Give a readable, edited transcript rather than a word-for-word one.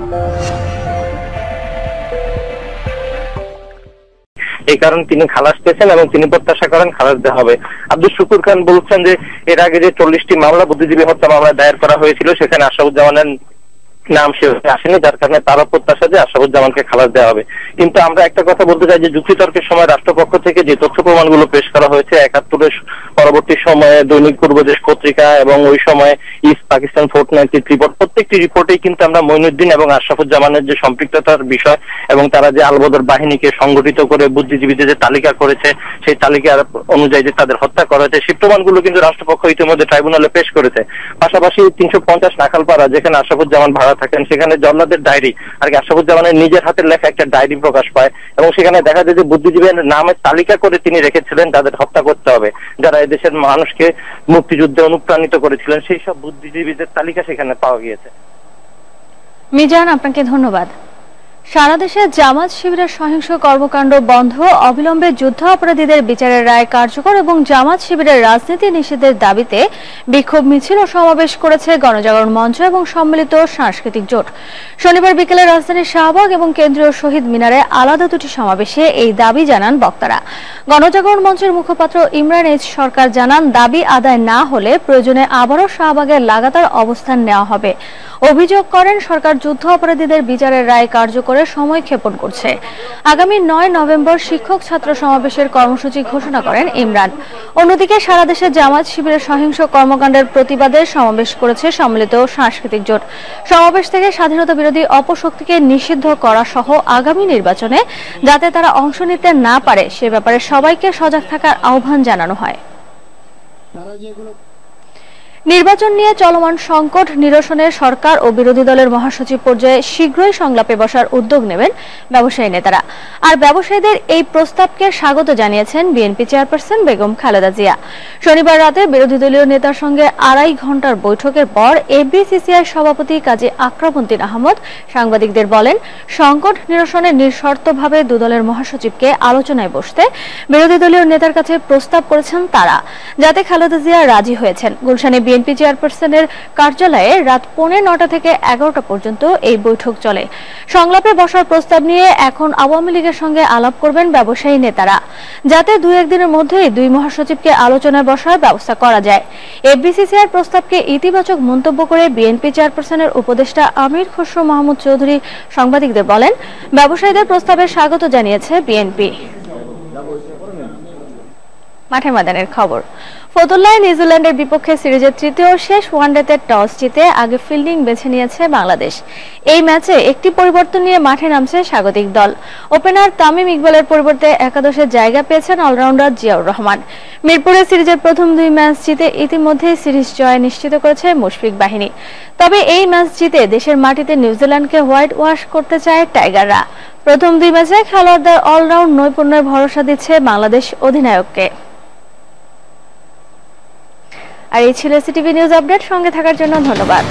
এই কারণে তিনি খালাস পেয়েছেন এবং তিনি প্রত্যাশা করেন খালাস দেওয়া হবে। আব্দুল শুকুর খান বলছেন যে এর আগে যে 40টি মামলা, বুদ্ধিজীবী হত্যা মামলা দায়ের করা হয়েছিল, সেখানে আশরাফুজ্জামানের নাম সে আসেনি, যার কারণে তারও প্রত্যাশা যে আশরাফুজ্জামানকে খালাস দেওয়া হবে। কিন্তু আমরা একটা কথা বলতে চাই যে যুক্তিতর্কের সময় রাষ্ট্রপক্ষ থেকে যে তথ্য প্রমাণগুলো পেশ করা হয়েছে ৭১-এর পরবর্তী সময়ে দৈনিক পূর্বদেশ পত্রিকা এবং ওই সময় ইস্ট পাকিস্তান ফোর্টনাইটলি রিপোর্ট, প্রত্যেকটি রিপোর্টেই কিন্তু আমরা মঈনুদ্দিন এবং আশরাফুজ্জামানের যে সম্পৃক্ততার বিষয় এবং তারা যে আলবদর বাহিনীকে সংগঠিত করে বুদ্ধিজীবীদের যে তালিকা করেছে, সেই তালিকার অনুযায়ী যে তাদের হত্যা করা হয়েছে, সেই প্রমাণগুলো কিন্তু রাষ্ট্রপক্ষ ইতিমধ্যে ট্রাইব্যুনালে পেশ করেছে। পাশাপাশি ৩৫০ নাখালপাড়া, যেখানে আশরাফুজ্জামান ভাড়া থাকেন, সেখানে জল্লাদের ডায়েরি আর কি আশরাফুজ্জামানের নিজের হাতের লেখা একটা ডায়েরি প্রকাশ পায় এবং সেখানে দেখা যায় যে বুদ্ধিজীবীর নামের তালিকা করে তিনি রেখেছিলেন তাদের হত্যা করতে হবে, যারা এদেশের মানুষকে মুক্তিযুদ্ধে অনুপ্রাণিত করেছিলেন, সেই সব বুদ্ধিজীবীদের তালিকা সেখানে পাওয়া গিয়েছে। মিজান, আপনাকে ধন্যবাদ। সারা দেশে জামাত শিবিরের সহিংস কর্মকাণ্ড বন্ধ, অবিলম্বে যুদ্ধ অপরাধীদের বিচারের রায় কার্যকর এবং জামাত শিবিরের রাজনীতি নিষেধের দাবিতে বিক্ষোভ মিছিল ও সমাবেশ করেছে গণজাগরণ মঞ্চ এবং সম্মিলিত সাংস্কৃতিক জোট। শনিবার বিকেলে রাজধানীর শাহবাগ এবং কেন্দ্রীয় শহীদ মিনারে আলাদা দুটি সমাবেশে এই দাবি জানান বক্তারা। গণজাগরণ মঞ্চের মুখপাত্র ইমরান এইচ সরকার জানান, দাবি আদায় না হলে প্রয়োজনে আবারও শাহবাগের লাগাতার অবস্থান নেওয়া হবে। অভিযোগ করেন সরকার যুদ্ধ অপরাধীদের বিচারের রায় কার্যকরের সময় ক্ষেপণ করছে। আগামী ৯ নভেম্বর শিক্ষক ছাত্র সমাবেশের কর্মসূচি ঘোষণা করেন ইমরান। অন্যদিকে সারা দেশে জামাত শিবিরের সহিংস কর্মকাণ্ডের প্রতিবাদে সমাবেশ করেছে সম্মিলিত সাংস্কৃতিক জোট। সমাবেশ থেকে স্বাধীনতা বিরোধী অপশক্তিকে নিষিদ্ধ করা সহ আগামী নির্বাচনে যাতে তারা অংশ নিতে না পারে সে ব্যাপারে সবাইকে সজাগ থাকার আহ্বান জানানো হয়। নির্বাচন নিয়ে চলমান সংকট নিরসনে সরকার ও বিরোধী দলের মহাসচিব পর্যায়ে শীঘ্রই সংলাপে বসার উদ্যোগ নেবেন ব্যবসায়ী নেতারা। আর ব্যবসায়ীদের এই প্রস্তাবকে স্বাগত জানিয়েছেন বিএনপি চেয়ারপারসন বেগম খালেদা জিয়া। শনিবার রাতে বিরোধী দলীয় নেতার সঙ্গে ২.৫ ঘণ্টার বৈঠকের পর এফবিসিসিআই সভাপতি কাজী আকরাম উদ্দিন আহমদ সাংবাদিকদের বলেন, সংকট নিরসনে নিঃশর্তভাবে দুদলের মহাসচিবকে আলোচনায় বসতে বিরোধী দলীয় নেতার কাছে প্রস্তাব করেছেন তারা, যাতে খালেদা জিয়া রাজি হয়েছেন। গুলশানে বিএনপি চেয়ারপারসনের কার্যালয়ে রাত 9:45 থেকে 11টা পর্যন্ত এই বৈঠক চলে। সংলাপে বসার প্রস্তাব নিয়ে এখন আওয়ামী লীগের সঙ্গে আলাপ করবেন ব্যবসায়ী নেতারা, যাতে 2-1 দিনের মধ্যেই দুই মহাসচিবকে আলোচনায় বসার ব্যবস্থা করা যায়। এফবিসিসিআইর প্রস্তাবকে ইতিবাচক মন্তব্য করে বিএনপি চেয়ারপারসনের উপদেষ্টা আমির খসরু মাহমুদ চৌধুরী সাংবাদিকদের বলেন, ব্যবসায়ীদের প্রস্তাবে স্বাগত জানিয়েছে বিএনপি। মাঠে ময়দানের খবর। ফতুল্লায় নিউজিল্যান্ডের বিপক্ষে সিরিজের তৃতীয় শেষ ওয়ানডেতে টস জিতে আগে ফিল্ডিং বেছে নিয়েছে বাংলাদেশ। এই ম্যাচে একটি পরিবর্তন নিয়ে মাঠে নামছে স্বাগতিক দল। ওপেনার তামিম ইকবালের পরিবর্তে একাদশে জায়গা পেয়েছেন অলরাউন্ডার জিয়াউর রহমান। মিরপুরে সিরিজের প্রথম 2 ম্যাচ জিতে ইতিমধ্যেই সিরিজ জয় নিশ্চিত করেছে মুশফিক বাহিনী। তবে এই ম্যাচ জিতে দেশের মাটিতে নিউজিল্যান্ডকে হোয়াইট ওয়াশ করতে চায় টাইগাররা। প্রথম 2 ম্যাচে খেলোয়াড়দের অলরাউন্ড নৈপুণ্যের ভরসা দিচ্ছে বাংলাদেশ অধিনায়ককে। আর এই ছিল সিটিভি নিউজ আপডেট। সঙ্গে থাকার জন্য ধন্যবাদ।